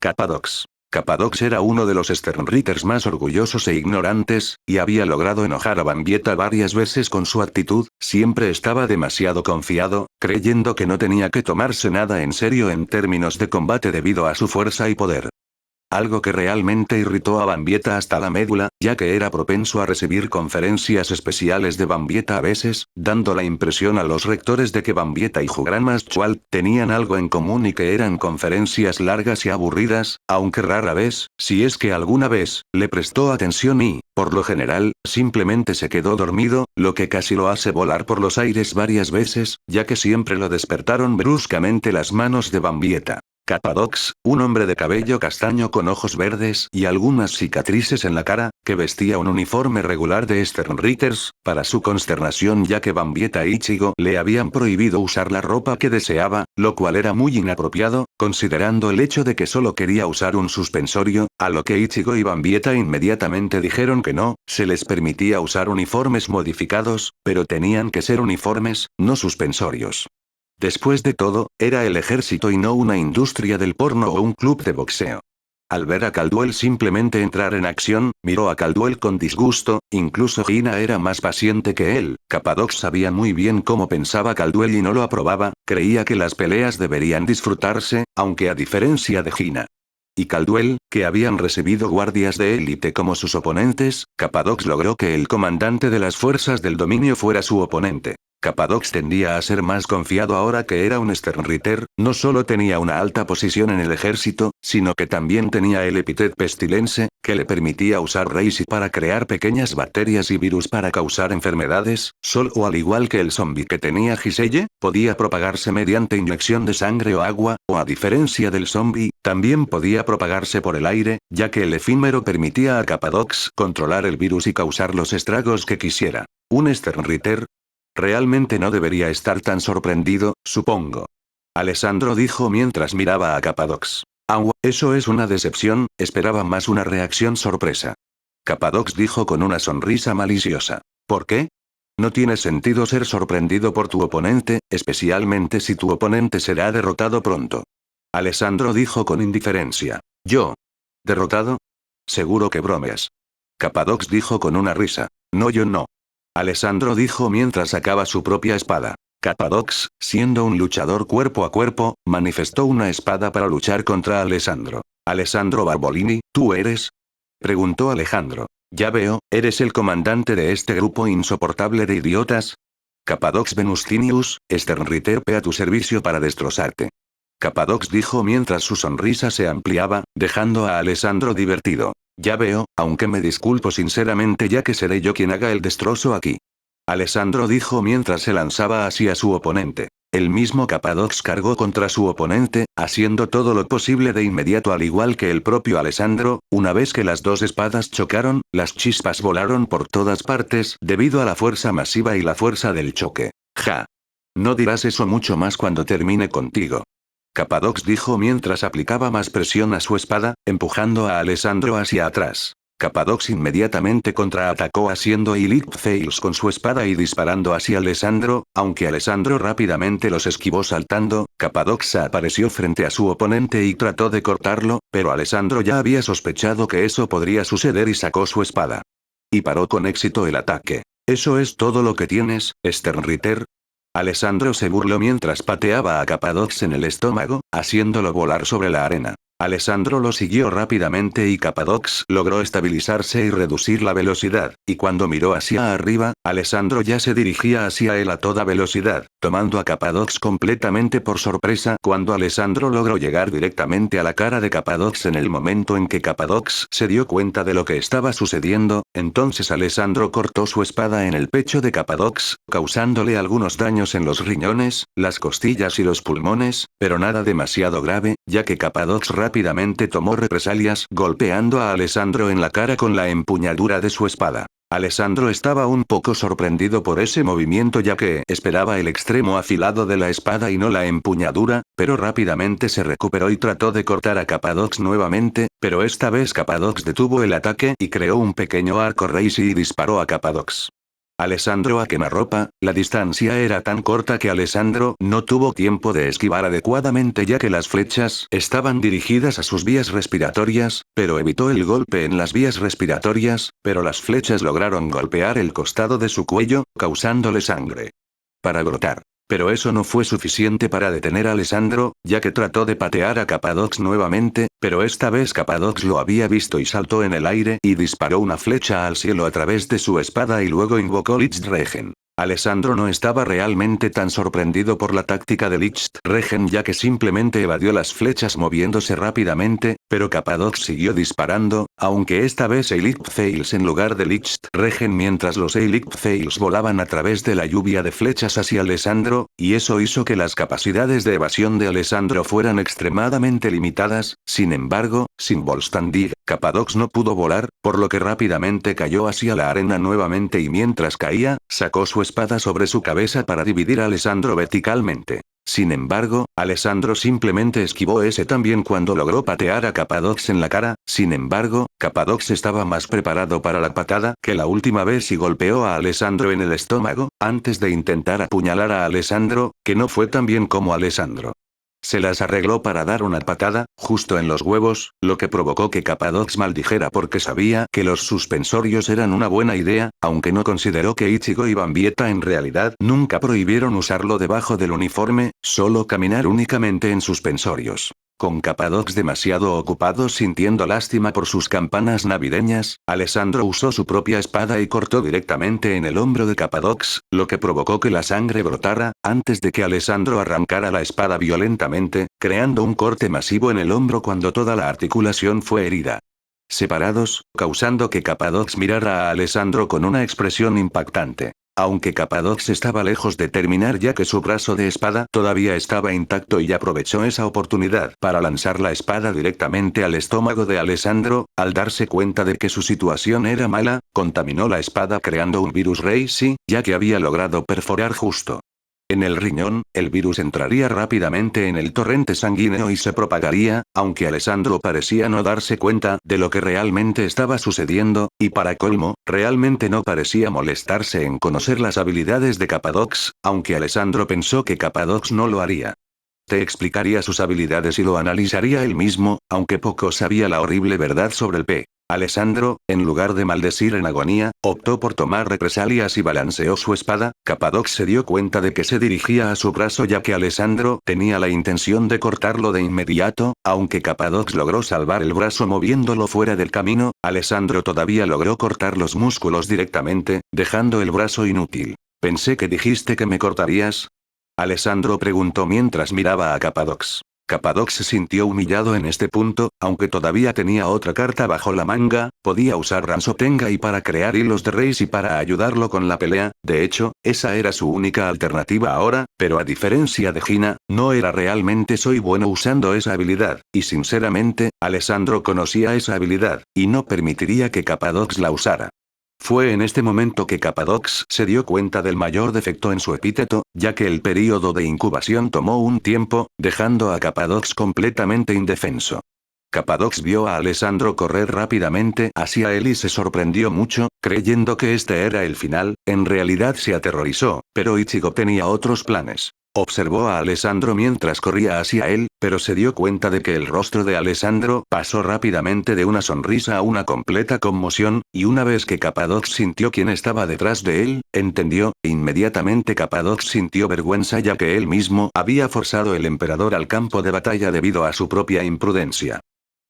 Capadox. Capadox era uno de los Sternritters más orgullosos e ignorantes, y había logrado enojar a Bambieta varias veces con su actitud, siempre estaba demasiado confiado, creyendo que no tenía que tomarse nada en serio en términos de combate debido a su fuerza y poder. Algo que realmente irritó a Bambieta hasta la médula, ya que era propenso a recibir conferencias especiales de Bambieta a veces, dando la impresión a los rectores de que Bambieta y Jugran Maschwald tenían algo en común y que eran conferencias largas y aburridas, aunque rara vez, si es que alguna vez, le prestó atención y, por lo general, simplemente se quedó dormido, lo que casi lo hace volar por los aires varias veces, ya que siempre lo despertaron bruscamente las manos de Bambieta. Capadox, un hombre de cabello castaño con ojos verdes y algunas cicatrices en la cara, que vestía un uniforme regular de Sternritters, para su consternación ya que Bambieta y Ichigo le habían prohibido usar la ropa que deseaba, lo cual era muy inapropiado, considerando el hecho de que solo quería usar un suspensorio, a lo que Ichigo y Bambieta inmediatamente dijeron que no, se les permitía usar uniformes modificados, pero tenían que ser uniformes, no suspensorios. Después de todo, era el ejército y no una industria del porno o un club de boxeo. Al ver a Caldwell simplemente entrar en acción, miró a Caldwell con disgusto, incluso Hina era más paciente que él. Capadox sabía muy bien cómo pensaba Caldwell y no lo aprobaba, creía que las peleas deberían disfrutarse, aunque a diferencia de Hina y Caldwell, que habían recibido guardias de élite como sus oponentes, Capadox logró que el comandante de las fuerzas del dominio fuera su oponente. Capadox tendía a ser más confiado ahora que era un Sternritter, no solo tenía una alta posición en el ejército, sino que también tenía el epíteto pestilense, que le permitía usar Reishi para crear pequeñas bacterias y virus para causar enfermedades, solo al igual que el zombie que tenía Giselle, podía propagarse mediante inyección de sangre o agua, o a diferencia del zombie, también podía propagarse por el aire, ya que el efímero permitía a Capadox controlar el virus y causar los estragos que quisiera. ¿Un Sternritter? Realmente no debería estar tan sorprendido, supongo. Alessandro dijo mientras miraba a Capadox. Eso es una decepción, esperaba más una reacción sorpresa. Capadox dijo con una sonrisa maliciosa. ¿Por qué? No tiene sentido ser sorprendido por tu oponente, especialmente si tu oponente será derrotado pronto. Alessandro dijo con indiferencia. ¿Yo? ¿Derrotado? Seguro que bromeas. Capadox dijo con una risa. No, yo no. Alessandro dijo mientras sacaba su propia espada. Capadox, siendo un luchador cuerpo a cuerpo, manifestó una espada para luchar contra Alessandro. Alessandro Barbolini, ¿tú eres? Preguntó Alejandro. Ya veo, ¿eres el comandante de este grupo insoportable de idiotas? Capadox Venustinius, Sternritter P a tu servicio para destrozarte. Capadox dijo mientras su sonrisa se ampliaba, dejando a Alessandro divertido. Ya veo, aunque me disculpo sinceramente ya que seré yo quien haga el destrozo aquí. Alessandro dijo mientras se lanzaba hacia su oponente. El mismo Capadox cargó contra su oponente, haciendo todo lo posible de inmediato al igual que el propio Alessandro, una vez que las dos espadas chocaron, las chispas volaron por todas partes debido a la fuerza masiva y la fuerza del choque. Ja. No dirás eso mucho más cuando termine contigo. Capadox dijo mientras aplicaba más presión a su espada, empujando a Alessandro hacia atrás. Capadox inmediatamente contraatacó haciendo Elite Fails con su espada y disparando hacia Alessandro, aunque Alessandro rápidamente los esquivó saltando, Capadox apareció frente a su oponente y trató de cortarlo, pero Alessandro ya había sospechado que eso podría suceder y sacó su espada. Y paró con éxito el ataque. ¿Eso es todo lo que tienes, Sternritter? Alessandro se burló mientras pateaba a Capadox en el estómago, haciéndolo volar sobre la arena. Alessandro lo siguió rápidamente y Capadox logró estabilizarse y reducir la velocidad, y cuando miró hacia arriba, Alessandro ya se dirigía hacia él a toda velocidad, tomando a Capadox completamente por sorpresa cuando Alessandro logró llegar directamente a la cara de Capadox en el momento en que Capadox se dio cuenta de lo que estaba sucediendo, entonces Alessandro cortó su espada en el pecho de Capadox, causándole algunos daños en los riñones, las costillas y los pulmones, pero nada demasiado grave, ya que Capadox rápidamente tomó represalias golpeando a Alessandro en la cara con la empuñadura de su espada. Alessandro estaba un poco sorprendido por ese movimiento ya que esperaba el extremo afilado de la espada y no la empuñadura, pero rápidamente se recuperó y trató de cortar a Capadox nuevamente, pero esta vez Capadox detuvo el ataque y creó un pequeño arco Reishi y disparó a Capadox. Alessandro a quemarropa, la distancia era tan corta que Alessandro no tuvo tiempo de esquivar adecuadamente ya que las flechas estaban dirigidas a sus vías respiratorias, pero evitó el golpe en las vías respiratorias, pero las flechas lograron golpear el costado de su cuello, causándole sangre para brotar. Pero eso no fue suficiente para detener a Alessandro, ya que trató de patear a Capadox nuevamente, pero esta vez Capadox lo había visto y saltó en el aire y disparó una flecha al cielo a través de su espada y luego invocó Lichtregen. Alessandro no estaba realmente tan sorprendido por la táctica de Lichtregen ya que simplemente evadió las flechas moviéndose rápidamente, pero Capadox siguió disparando, aunque esta vez Eliphails en lugar de Lichtregen mientras los Eliphails volaban a través de la lluvia de flechas hacia Alessandro, y eso hizo que las capacidades de evasión de Alessandro fueran extremadamente limitadas. Sin embargo, sin Volstandig, Capadox no pudo volar, por lo que rápidamente cayó hacia la arena nuevamente y mientras caía, sacó su espada sobre su cabeza para dividir a Alessandro verticalmente. Sin embargo, Alessandro simplemente esquivó ese también cuando logró patear a Capadox en la cara. Sin embargo, Capadox estaba más preparado para la patada que la última vez y golpeó a Alessandro en el estómago, antes de intentar apuñalar a Alessandro, que no fue tan bien como Alessandro. Se las arregló para dar una patada, justo en los huevos, lo que provocó que Capadox maldijera porque sabía que los suspensorios eran una buena idea, aunque no consideró que Ichigo y Bambieta en realidad nunca prohibieron usarlo debajo del uniforme, solo caminar únicamente en suspensorios. Con Capadox demasiado ocupado sintiendo lástima por sus campanas navideñas, Alessandro usó su propia espada y cortó directamente en el hombro de Capadox, lo que provocó que la sangre brotara, antes de que Alessandro arrancara la espada violentamente, creando un corte masivo en el hombro cuando toda la articulación fue herida. Separados, causando que Capadox mirara a Alessandro con una expresión impactante. Aunque Capadox estaba lejos de terminar ya que su brazo de espada todavía estaba intacto y aprovechó esa oportunidad para lanzar la espada directamente al estómago de Alessandro, al darse cuenta de que su situación era mala, contaminó la espada creando un virus Reishi, ya que había logrado perforar justo en el riñón, el virus entraría rápidamente en el torrente sanguíneo y se propagaría, aunque Alessandro parecía no darse cuenta de lo que realmente estaba sucediendo, y para colmo, realmente no parecía molestarse en conocer las habilidades de Capadox, aunque Alessandro pensó que Capadox no lo haría. Te explicaría sus habilidades y lo analizaría él mismo, aunque poco sabía la horrible verdad sobre el P. Alessandro, en lugar de maldecir en agonía, optó por tomar represalias y balanceó su espada. Capadox se dio cuenta de que se dirigía a su brazo ya que Alessandro tenía la intención de cortarlo de inmediato, aunque Capadox logró salvar el brazo moviéndolo fuera del camino, Alessandro todavía logró cortar los músculos directamente, dejando el brazo inútil. Pensé que dijiste que me cortarías. Alessandro preguntó mientras miraba a Capadox. Capadox se sintió humillado en este punto, aunque todavía tenía otra carta bajo la manga, podía usar Ransotengai para crear hilos de Reishi para ayudarlo con la pelea, de hecho, esa era su única alternativa ahora, pero a diferencia de Hina, no era realmente soy bueno usando esa habilidad, y sinceramente, Alessandro conocía esa habilidad, y no permitiría que Capadox la usara. Fue en este momento que Capadox se dio cuenta del mayor defecto en su epíteto, ya que el período de incubación tomó un tiempo, dejando a Capadox completamente indefenso. Capadox vio a Alessandro correr rápidamente hacia él y se sorprendió mucho, creyendo que este era el final, en realidad se aterrorizó, pero Ichigo tenía otros planes. Observó a Alessandro mientras corría hacia él, pero se dio cuenta de que el rostro de Alessandro pasó rápidamente de una sonrisa a una completa conmoción, y una vez que Capadox sintió quién estaba detrás de él, entendió, inmediatamente Capadox sintió vergüenza ya que él mismo había forzado el emperador al campo de batalla debido a su propia imprudencia.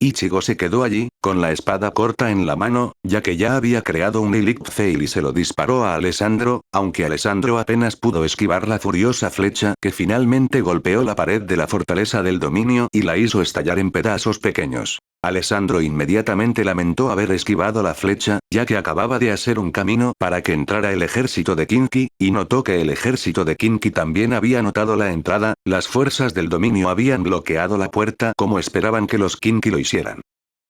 Ichigo se quedó allí, con la espada corta en la mano, ya que ya había creado un Eliphail y se lo disparó a Alessandro, aunque Alessandro apenas pudo esquivar la furiosa flecha que finalmente golpeó la pared de la fortaleza del dominio y la hizo estallar en pedazos pequeños. Alessandro inmediatamente lamentó haber esquivado la flecha, ya que acababa de hacer un camino para que entrara el ejército de Kinki, y notó que el ejército de Kinki también había notado la entrada, las fuerzas del dominio habían bloqueado la puerta como esperaban que los Kinki lo hicieran.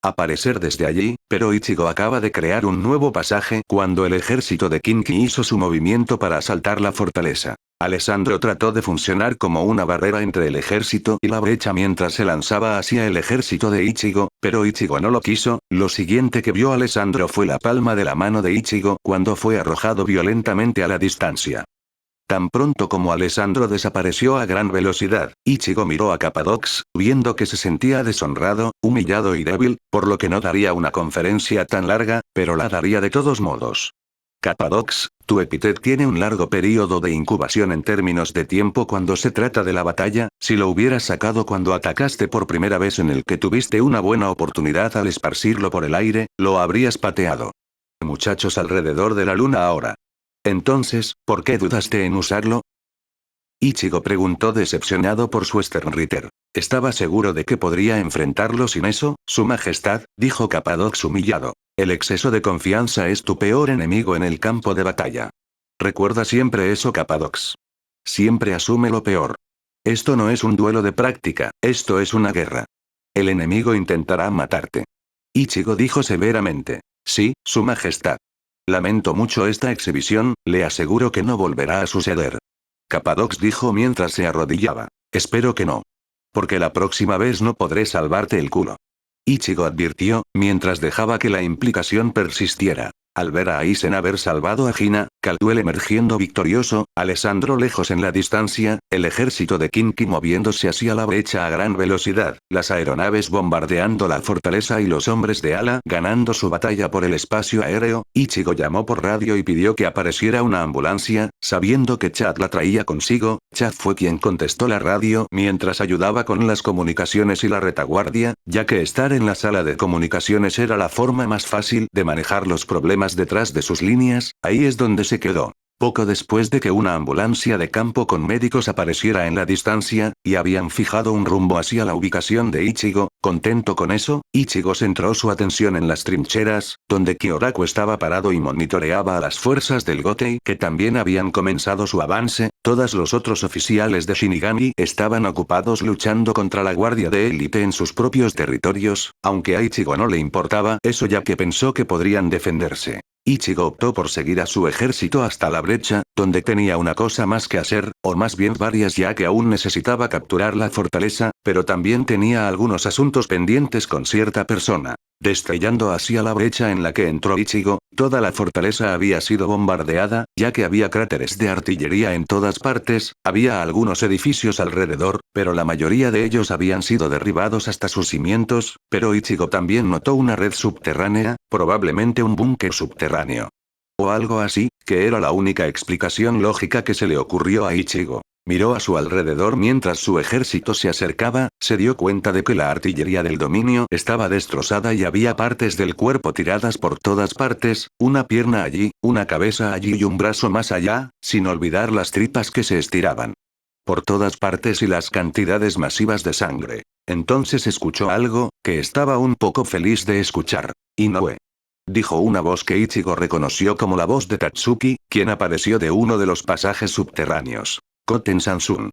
Aparecer desde allí, pero Ichigo acaba de crear un nuevo pasaje cuando el ejército de Kinki hizo su movimiento para asaltar la fortaleza. Alessandro trató de funcionar como una barrera entre el ejército y la brecha mientras se lanzaba hacia el ejército de Ichigo, pero Ichigo no lo quiso. Lo siguiente que vio Alessandro fue la palma de la mano de Ichigo cuando fue arrojado violentamente a la distancia. Tan pronto como Alessandro desapareció a gran velocidad, Ichigo miró a Capadox, viendo que se sentía deshonrado, humillado y débil, por lo que no daría una conferencia tan larga, pero la daría de todos modos. Capadox, tu epíteto tiene un largo periodo de incubación en términos de tiempo cuando se trata de la batalla. Si lo hubieras sacado cuando atacaste por primera vez en el que tuviste una buena oportunidad al esparcirlo por el aire, lo habrías pateado. Muchachos alrededor de la luna ahora. Entonces, ¿por qué dudaste en usarlo? Ichigo preguntó decepcionado por su Sternritter. Estaba seguro de que podría enfrentarlo sin eso, su majestad, dijo Capadox humillado. El exceso de confianza es tu peor enemigo en el campo de batalla. Recuerda siempre eso, Capadox. Siempre asume lo peor. Esto no es un duelo de práctica, esto es una guerra. El enemigo intentará matarte. Ichigo dijo severamente. Sí, su majestad. Lamento mucho esta exhibición, le aseguro que no volverá a suceder. Capadox dijo mientras se arrodillaba. Espero que no. Porque la próxima vez no podré salvarte el culo. Ichigo advirtió, mientras dejaba que la implicación persistiera. Al ver a Aizen haber salvado a Hina, Caldwell emergiendo victorioso, Alessandro lejos en la distancia, el ejército de Kinki moviéndose hacia la brecha a gran velocidad, las aeronaves bombardeando la fortaleza y los hombres de ala ganando su batalla por el espacio aéreo, Ichigo llamó por radio y pidió que apareciera una ambulancia, sabiendo que Chad la traía consigo. Chad fue quien contestó la radio mientras ayudaba con las comunicaciones y la retaguardia, ya que estar en la sala de comunicaciones era la forma más fácil de manejar los problemas detrás de sus líneas. Ahí es donde se quedó. Poco después de que una ambulancia de campo con médicos apareciera en la distancia, y habían fijado un rumbo hacia la ubicación de Ichigo, contento con eso, Ichigo centró su atención en las trincheras, donde Kyoraku estaba parado y monitoreaba a las fuerzas del Gotei que también habían comenzado su avance. Todos los otros oficiales de Shinigami estaban ocupados luchando contra la guardia de élite en sus propios territorios, aunque a Ichigo no le importaba eso ya que pensó que podrían defenderse. Ichigo optó por seguir a su ejército hasta la brecha, donde tenía una cosa más que hacer, o más bien varias ya que aún necesitaba capturar la fortaleza, pero también tenía algunos asuntos pendientes con cierta persona. Destellando hacia la brecha en la que entró Ichigo, toda la fortaleza había sido bombardeada, ya que había cráteres de artillería en todas partes, había algunos edificios alrededor, pero la mayoría de ellos habían sido derribados hasta sus cimientos, pero Ichigo también notó una red subterránea, probablemente un búnker subterráneo. O algo así, que era la única explicación lógica que se le ocurrió a Ichigo. Miró a su alrededor mientras su ejército se acercaba, se dio cuenta de que la artillería del dominio estaba destrozada y había partes del cuerpo tiradas por todas partes, una pierna allí, una cabeza allí y un brazo más allá, sin olvidar las tripas que se estiraban por todas partes y las cantidades masivas de sangre. Entonces escuchó algo, que estaba un poco feliz de escuchar. Inoue. Dijo una voz que Ichigo reconoció como la voz de Tatsuki, quien apareció de uno de los pasajes subterráneos. Koten Sansun.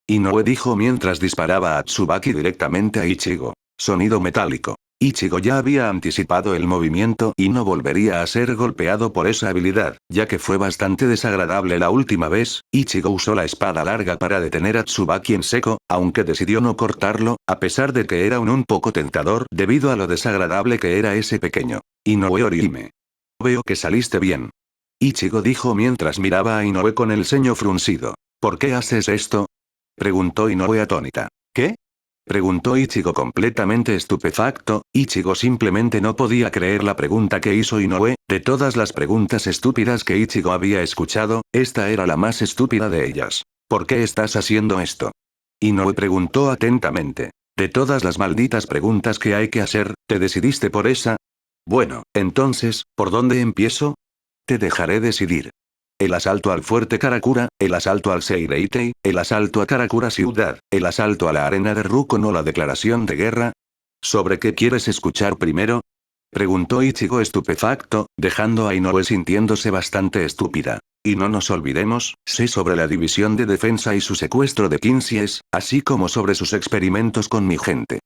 Inoue dijo mientras disparaba a Tsubaki directamente a Ichigo. Sonido metálico. Ichigo ya había anticipado el movimiento y no volvería a ser golpeado por esa habilidad, ya que fue bastante desagradable la última vez. Ichigo usó la espada larga para detener a Tsubaki en seco, aunque decidió no cortarlo, a pesar de que era un poco tentador debido a lo desagradable que era ese pequeño. Inoue Orihime. Veo que saliste bien. Ichigo dijo mientras miraba a Inoue con el ceño fruncido. ¿Por qué haces esto? Preguntó Inoue atónita. ¿Qué? Preguntó Ichigo completamente estupefacto. Ichigo simplemente no podía creer la pregunta que hizo Inoue. De todas las preguntas estúpidas que Ichigo había escuchado, esta era la más estúpida de ellas. ¿Por qué estás haciendo esto? Inoue preguntó atentamente. De todas las malditas preguntas que hay que hacer, ¿te decidiste por esa? Bueno, entonces, ¿por dónde empiezo? Te dejaré decidir. El asalto al fuerte Karakura, el asalto al Seireitei, el asalto a Karakura ciudad, el asalto a la arena de Rukon o la declaración de guerra. ¿Sobre qué quieres escuchar primero? Preguntó Ichigo estupefacto, dejando a Inoue sintiéndose bastante estúpida. Y no nos olvidemos, sé sobre la división de defensa y su secuestro de Quincies, así como sobre sus experimentos con mi gente.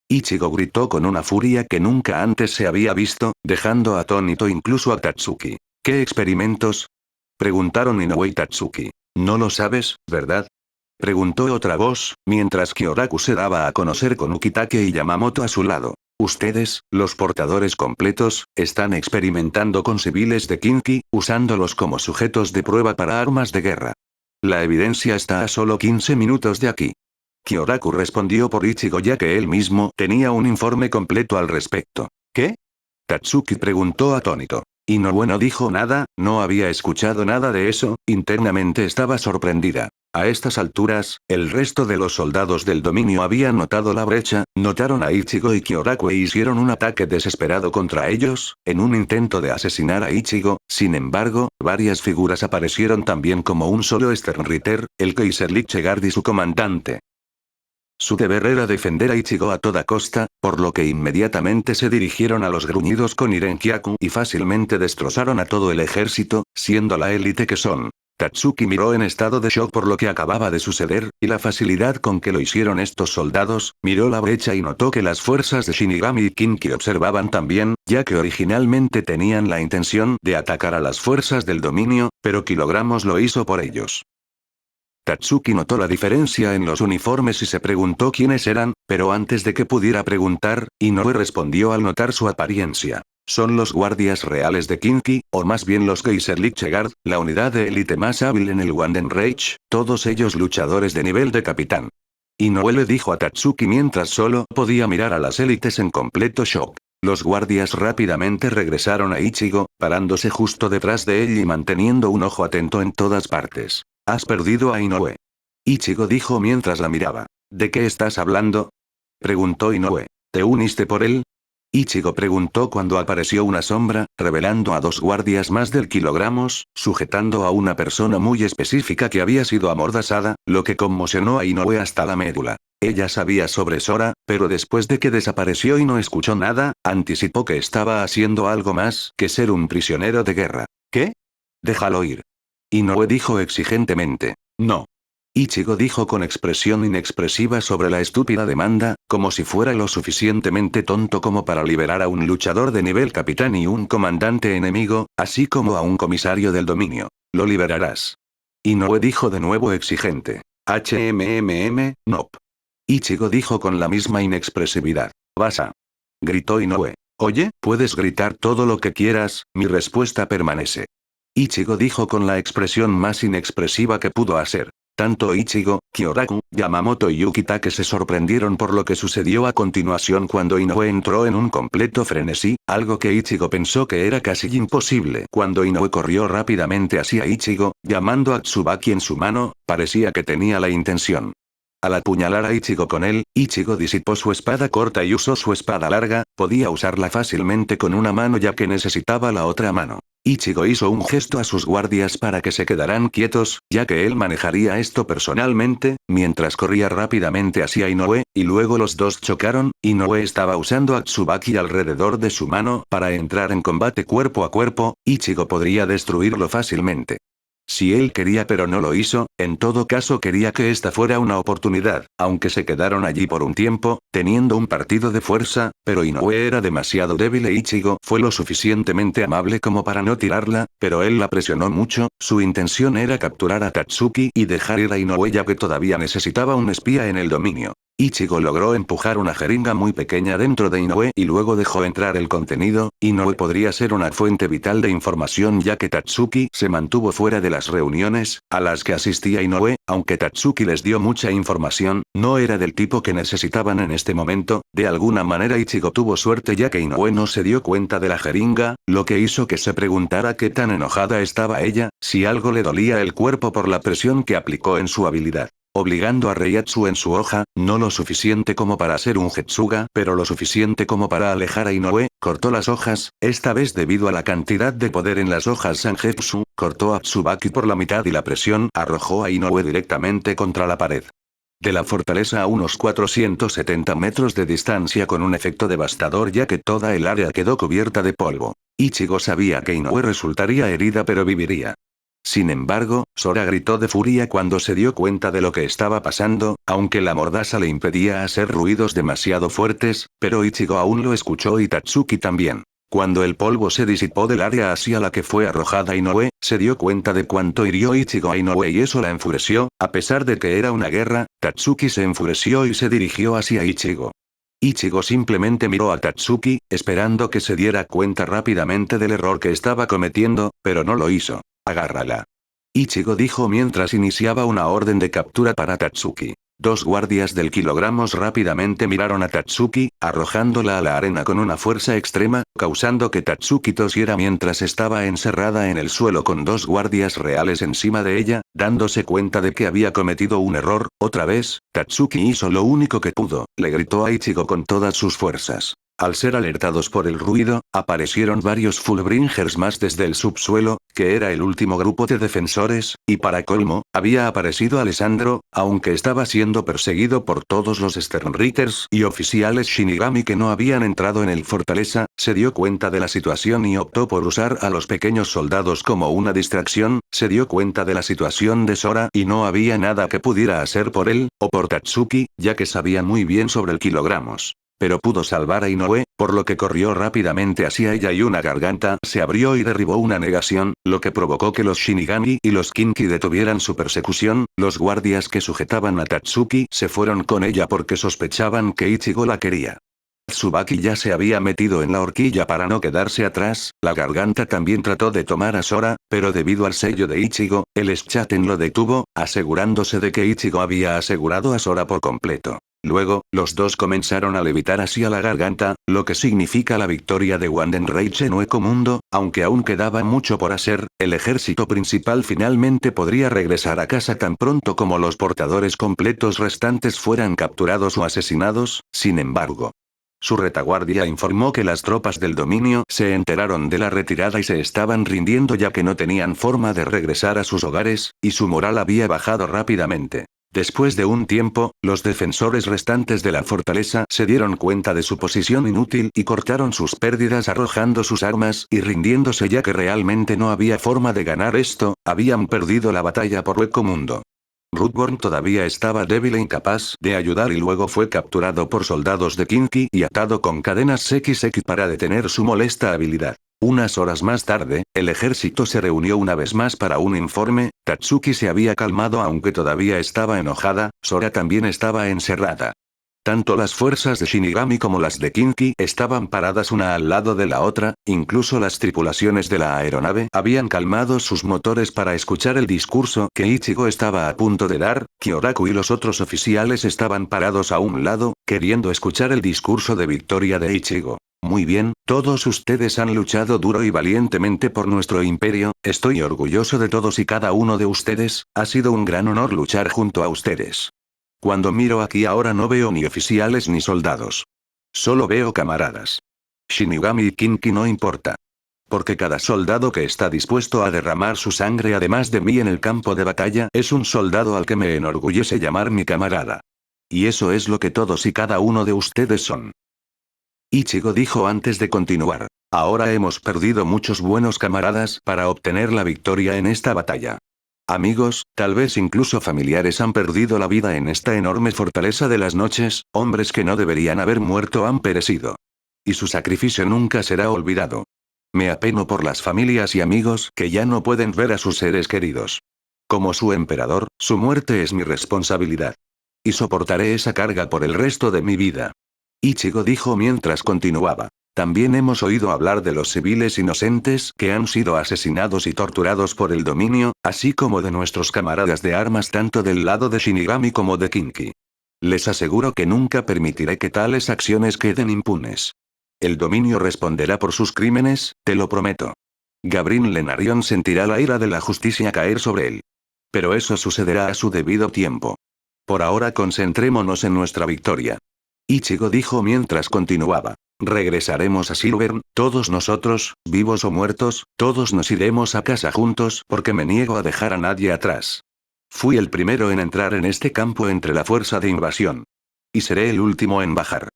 Ichigo gritó con una furia que nunca antes se había visto, dejando atónito incluso a Tatsuki. ¿Qué experimentos? Preguntaron Inoue y Tatsuki. No lo sabes, ¿verdad? Preguntó otra voz, mientras Kyoraku se daba a conocer con Ukitake y Yamamoto a su lado. Ustedes, los portadores completos, están experimentando con civiles de Kinki, usándolos como sujetos de prueba para armas de guerra. La evidencia está a solo 15 minutos de aquí. Kyoraku respondió por Ichigo ya que él mismo tenía un informe completo al respecto. ¿Qué? Tatsuki preguntó atónito. Inoue no dijo nada, no había escuchado nada de eso, internamente estaba sorprendida. A estas alturas, el resto de los soldados del dominio habían notado la brecha, notaron a Ichigo y Kyoraku e hicieron un ataque desesperado contra ellos, en un intento de asesinar a Ichigo. Sin embargo, varias figuras aparecieron también como un solo Sternritter, el Kaiser Lichegard y su comandante. Su deber era defender a Ichigo a toda costa, por lo que inmediatamente se dirigieron a los gruñidos con Irenkyaku y fácilmente destrozaron a todo el ejército, siendo la élite que son. Tatsuki miró en estado de shock por lo que acababa de suceder, y la facilidad con que lo hicieron estos soldados, miró la brecha y notó que las fuerzas de Shinigami y Kinki observaban también, ya que originalmente tenían la intención de atacar a las fuerzas del dominio, pero Kilogramos lo hizo por ellos. Tatsuki notó la diferencia en los uniformes y se preguntó quiénes eran, pero antes de que pudiera preguntar, Inoue respondió al notar su apariencia. Son los guardias reales de Kinki, o más bien los Kaiser Lichegard, la unidad de élite más hábil en el Wandenreich, todos ellos luchadores de nivel de capitán. Inoue le dijo a Tatsuki mientras solo podía mirar a las élites en completo shock. Los guardias rápidamente regresaron a Ichigo, parándose justo detrás de él y manteniendo un ojo atento en todas partes. Has perdido a Inoue. Ichigo dijo mientras la miraba. ¿De qué estás hablando? Preguntó Inoue. ¿Te uniste por él? Ichigo preguntó cuando apareció una sombra, revelando a dos guardias más del Kilogramos, sujetando a una persona muy específica que había sido amordazada, lo que conmocionó a Inoue hasta la médula. Ella sabía sobre Sora, pero después de que desapareció y no escuchó nada, anticipó que estaba haciendo algo más que ser un prisionero de guerra. ¿Qué? Déjalo ir. Inoue dijo exigentemente. No. Ichigo dijo con expresión inexpresiva sobre la estúpida demanda, como si fuera lo suficientemente tonto como para liberar a un luchador de nivel capitán y un comandante enemigo, así como a un comisario del dominio. Lo liberarás. Inoue dijo de nuevo exigente. Nope. Ichigo dijo con la misma inexpresividad. Vas a. Gritó Inoue. Oye, puedes gritar todo lo que quieras, mi respuesta permanece. Ichigo dijo con la expresión más inexpresiva que pudo hacer. Tanto Ichigo, Kyoraku, Yamamoto y Ukitake se sorprendieron por lo que sucedió a continuación cuando Inoue entró en un completo frenesí, algo que Ichigo pensó que era casi imposible. Cuando Inoue corrió rápidamente hacia Ichigo, llamando a Tsubaki en su mano, parecía que tenía la intención. Al apuñalar a Ichigo con él, Ichigo disipó su espada corta y usó su espada larga, podía usarla fácilmente con una mano ya que necesitaba la otra mano. Ichigo hizo un gesto a sus guardias para que se quedaran quietos, ya que él manejaría esto personalmente, mientras corría rápidamente hacia Inoue, y luego los dos chocaron. Inoue estaba usando a Tsubaki alrededor de su mano para entrar en combate cuerpo a cuerpo, Ichigo podría destruirlo fácilmente. Si él quería pero no lo hizo, en todo caso quería que esta fuera una oportunidad, aunque se quedaron allí por un tiempo, teniendo un partido de fuerza, pero Inoue era demasiado débil e Ichigo fue lo suficientemente amable como para no tirarla, pero él la presionó mucho, su intención era capturar a Tatsuki y dejar ir a Inoue ya que todavía necesitaba un espía en el dominio. Ichigo logró empujar una jeringa muy pequeña dentro de Inoue y luego dejó entrar el contenido. Inoue podría ser una fuente vital de información ya que Tatsuki se mantuvo fuera de las reuniones a las que asistía Inoue, aunque Tatsuki les dio mucha información, no era del tipo que necesitaban en este momento. De alguna manera Ichigo tuvo suerte ya que Inoue no se dio cuenta de la jeringa, lo que hizo que se preguntara qué tan enojada estaba ella, si algo le dolía el cuerpo por la presión que aplicó en su habilidad. Obligando a Reiatsu en su hoja, no lo suficiente como para ser un Getsuga, pero lo suficiente como para alejar a Inoue, cortó las hojas, esta vez debido a la cantidad de poder en las hojas Sangetsu, cortó a Tsubaki por la mitad y la presión arrojó a Inoue directamente contra la pared de la fortaleza a unos 470 metros de distancia con un efecto devastador ya que toda el área quedó cubierta de polvo. Ichigo sabía que Inoue resultaría herida pero viviría. Sin embargo, Sora gritó de furia cuando se dio cuenta de lo que estaba pasando, aunque la mordaza le impedía hacer ruidos demasiado fuertes, pero Ichigo aún lo escuchó y Tatsuki también. Cuando el polvo se disipó del área hacia la que fue arrojada Inoue, se dio cuenta de cuánto hirió Ichigo a Inoue y eso la enfureció. A pesar de que era una guerra, Tatsuki se enfureció y se dirigió hacia Ichigo. Ichigo simplemente miró a Tatsuki, esperando que se diera cuenta rápidamente del error que estaba cometiendo, pero no lo hizo. Agárrala. Ichigo dijo mientras iniciaba una orden de captura para Tatsuki. Dos guardias del kilogramos rápidamente miraron a Tatsuki, arrojándola a la arena con una fuerza extrema, causando que Tatsuki tosiera mientras estaba encerrada en el suelo con dos guardias reales encima de ella, dándose cuenta de que había cometido un error. Otra vez, Tatsuki hizo lo único que pudo, le gritó a Ichigo con todas sus fuerzas. Al ser alertados por el ruido, aparecieron varios Fullbringers más desde el subsuelo, que era el último grupo de defensores, y para colmo, había aparecido Alessandro, aunque estaba siendo perseguido por todos los Sternritters y oficiales Shinigami que no habían entrado en el fortaleza, se dio cuenta de la situación y optó por usar a los pequeños soldados como una distracción, se dio cuenta de la situación de Sora y no había nada que pudiera hacer por él, o por Tatsuki, ya que sabía muy bien sobre el kilogramos. Pero pudo salvar a Inoue, por lo que corrió rápidamente hacia ella y una garganta se abrió y derribó una negación, lo que provocó que los Shinigami y los Kinki detuvieran su persecución. Los guardias que sujetaban a Tatsuki se fueron con ella porque sospechaban que Ichigo la quería. Tsubaki ya se había metido en la horquilla para no quedarse atrás, la garganta también trató de tomar a Sora, pero debido al sello de Ichigo, el Schatten lo detuvo, asegurándose de que Ichigo había asegurado a Sora por completo. Luego, los dos comenzaron a levitar hacia la garganta, lo que significa la victoria de Wandenreich en Hueco aunque aún quedaba mucho por hacer, el ejército principal finalmente podría regresar a casa tan pronto como los portadores completos restantes fueran capturados o asesinados. Sin embargo, su retaguardia informó que las tropas del dominio se enteraron de la retirada y se estaban rindiendo ya que no tenían forma de regresar a sus hogares, y su moral había bajado rápidamente. Después de un tiempo, los defensores restantes de la fortaleza se dieron cuenta de su posición inútil y cortaron sus pérdidas arrojando sus armas y rindiéndose ya que realmente no había forma de ganar esto, habían perdido la batalla por Hueco Mundo. Rootborn todavía estaba débil e incapaz de ayudar y luego fue capturado por soldados de Kinki y atado con cadenas XX para detener su molesta habilidad. Unas horas más tarde, el ejército se reunió una vez más para un informe. Tatsuki se había calmado aunque todavía estaba enojada, Sora también estaba encerrada. Tanto las fuerzas de Shinigami como las de Kinki estaban paradas una al lado de la otra, incluso las tripulaciones de la aeronave habían calmado sus motores para escuchar el discurso que Ichigo estaba a punto de dar. Kyoraku y los otros oficiales estaban parados a un lado, queriendo escuchar el discurso de victoria de Ichigo. Muy bien, todos ustedes han luchado duro y valientemente por nuestro imperio, estoy orgulloso de todos y cada uno de ustedes, ha sido un gran honor luchar junto a ustedes. Cuando miro aquí ahora no veo ni oficiales ni soldados. Solo veo camaradas. Shinigami y Kinki no importa. Porque cada soldado que está dispuesto a derramar su sangre además de mí en el campo de batalla es un soldado al que me enorgullece llamar mi camarada. Y eso es lo que todos y cada uno de ustedes son. Ichigo dijo antes de continuar. Ahora hemos perdido muchos buenos camaradas para obtener la victoria en esta batalla. Amigos, tal vez incluso familiares han perdido la vida en esta enorme fortaleza de las noches, hombres que no deberían haber muerto han perecido. Y su sacrificio nunca será olvidado. Me apeno por las familias y amigos que ya no pueden ver a sus seres queridos. Como su emperador, su muerte es mi responsabilidad. Y soportaré esa carga por el resto de mi vida. Ichigo dijo mientras continuaba. También hemos oído hablar de los civiles inocentes que han sido asesinados y torturados por el dominio, así como de nuestros camaradas de armas tanto del lado de Shinigami como de Kinki. Les aseguro que nunca permitiré que tales acciones queden impunes. El dominio responderá por sus crímenes, te lo prometo. Gabrin Lenarion sentirá la ira de la justicia caer sobre él. Pero eso sucederá a su debido tiempo. Por ahora concentrémonos en nuestra victoria. Ichigo dijo mientras continuaba. Regresaremos a Silvern, todos nosotros, vivos o muertos, todos nos iremos a casa juntos porque me niego a dejar a nadie atrás. Fui el primero en entrar en este campo entre la fuerza de invasión. Y seré el último en bajar.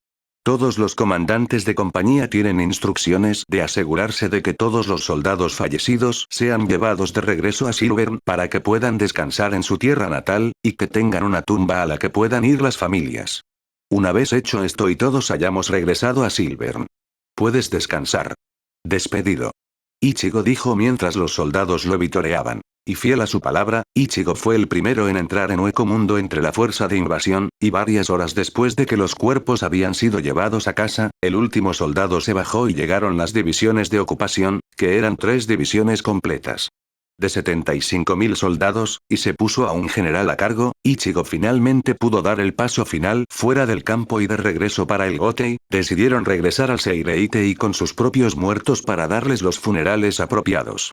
Todos los comandantes de compañía tienen instrucciones de asegurarse de que todos los soldados fallecidos sean llevados de regreso a Silvern para que puedan descansar en su tierra natal, y que tengan una tumba a la que puedan ir las familias. Una vez hecho esto y todos hayamos regresado a Silvern, puedes descansar. Despedido. Ichigo dijo mientras los soldados lo vitoreaban. Y fiel a su palabra, Ichigo fue el primero en entrar en Hueco Mundo entre la fuerza de invasión, y varias horas después de que los cuerpos habían sido llevados a casa, el último soldado se bajó y llegaron las divisiones de ocupación, que eran 3 divisiones completas de 75.000 soldados, y se puso a un general a cargo. Ichigo finalmente pudo dar el paso final fuera del campo y de regreso para el Gotei. Decidieron regresar al Seireitei con sus propios muertos para darles los funerales apropiados.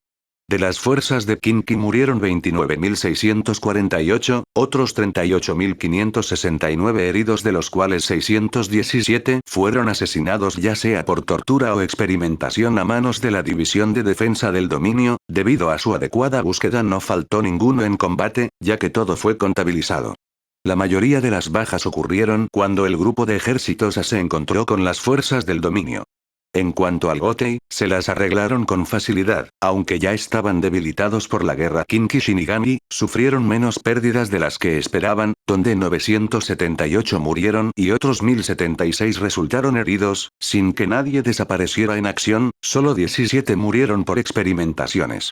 De las fuerzas de Kinki murieron 29.648, otros 38.569 heridos, de los cuales 617 fueron asesinados ya sea por tortura o experimentación a manos de la División de Defensa del Dominio. Debido a su adecuada búsqueda no faltó ninguno en combate, ya que todo fue contabilizado. La mayoría de las bajas ocurrieron cuando el grupo de ejércitos se encontró con las fuerzas del dominio. En cuanto al Gotei, se las arreglaron con facilidad, aunque ya estaban debilitados por la guerra Kinki Shinigami, sufrieron menos pérdidas de las que esperaban, donde 978 murieron y otros 1076 resultaron heridos, sin que nadie desapareciera en acción, solo 17 murieron por experimentaciones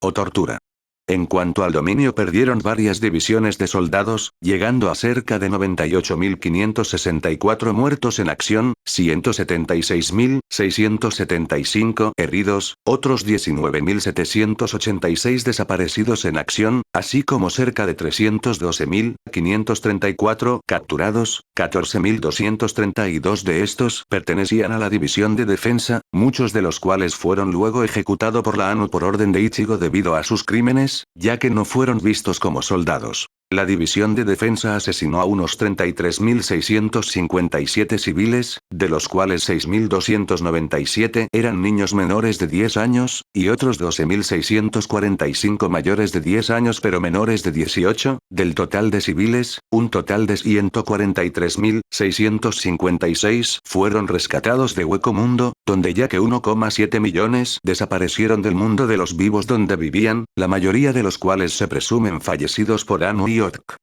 o tortura. En cuanto al dominio, perdieron varias divisiones de soldados, llegando a cerca de 98.564 muertos en acción, 176.675 heridos, otros 19.786 desaparecidos en acción, así como cerca de 312.534 capturados. 14.232 de estos pertenecían a la división de defensa, muchos de los cuales fueron luego ejecutados por la ANU por orden de Ichigo debido a sus crímenes, ya que no fueron vistos como soldados. La división de defensa asesinó a unos 33.657 civiles, de los cuales 6.297 eran niños menores de 10 años, y otros 12.645 mayores de 10 años pero menores de 18, del total de civiles, un total de 143.656 fueron rescatados de Hueco Mundo, donde ya que 1,7 millones desaparecieron del mundo de los vivos donde vivían, la mayoría de los cuales se presumen fallecidos por Anu y Otk.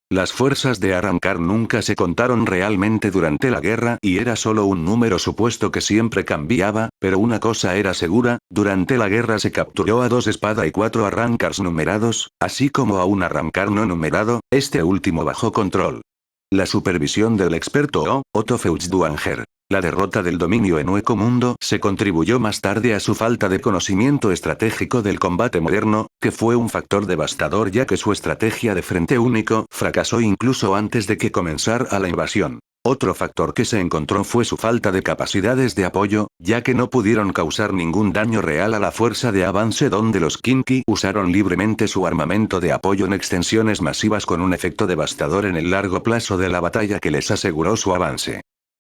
Las fuerzas de Arrancar nunca se contaron realmente durante la guerra y era solo un número supuesto que siempre cambiaba, pero una cosa era segura: durante la guerra se capturó a 2 espada y 4 Arrancars numerados, así como a un Arrancar no numerado, este último bajo control. La supervisión del experto Otto Feuchtwanger. La derrota del dominio en Hueco Mundo se contribuyó más tarde a su falta de conocimiento estratégico del combate moderno, que fue un factor devastador ya que su estrategia de frente único fracasó incluso antes de que comenzara la invasión. Otro factor que se encontró fue su falta de capacidades de apoyo, ya que no pudieron causar ningún daño real a la fuerza de avance donde los Kinki usaron libremente su armamento de apoyo en extensiones masivas con un efecto devastador en el largo plazo de la batalla que les aseguró su avance.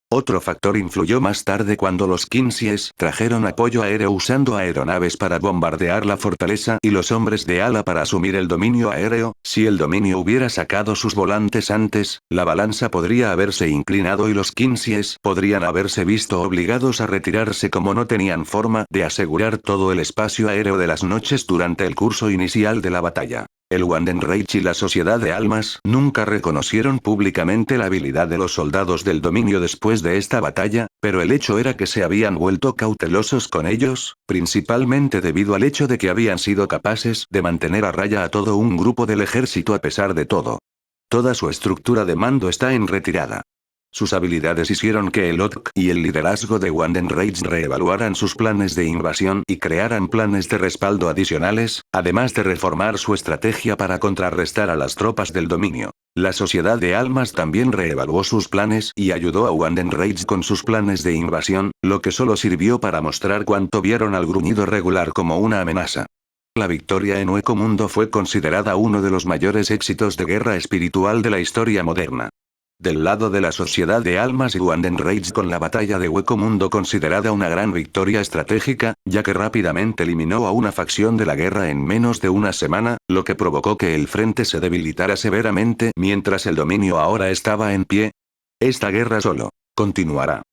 Otro factor influyó más tarde cuando los Quincies trajeron apoyo aéreo usando aeronaves para bombardear la fortaleza y los hombres de ala para asumir el dominio aéreo. Si el dominio hubiera sacado sus volantes antes, la balanza podría haberse inclinado y los Quincies podrían haberse visto obligados a retirarse como no tenían forma de asegurar todo el espacio aéreo de las noches durante el curso inicial de la batalla. El Wandenreich y la Sociedad de Almas nunca reconocieron públicamente la habilidad de los soldados del dominio después de esta batalla, pero el hecho era que se habían vuelto cautelosos con ellos, principalmente debido al hecho de que habían sido capaces de mantener a raya a todo un grupo del ejército a pesar de todo. Toda su estructura de mando está en retirada. Sus habilidades hicieron que el OTK y el liderazgo de Wandenreich reevaluaran sus planes de invasión y crearan planes de respaldo adicionales, además de reformar su estrategia para contrarrestar a las tropas del dominio. La Sociedad de Almas también reevaluó sus planes y ayudó a Wandenreich con sus planes de invasión, lo que solo sirvió para mostrar cuánto vieron al gruñido regular como una amenaza. La victoria en Hueco Mundo fue considerada uno de los mayores éxitos de guerra espiritual de la historia moderna. Del lado de la Sociedad de Almas y Wandenreich, con la batalla de Hueco Mundo considerada una gran victoria estratégica, ya que rápidamente eliminó a una facción de la guerra en menos de una semana, lo que provocó que el frente se debilitara severamente mientras el dominio ahora estaba en pie. Esta guerra solo continuará.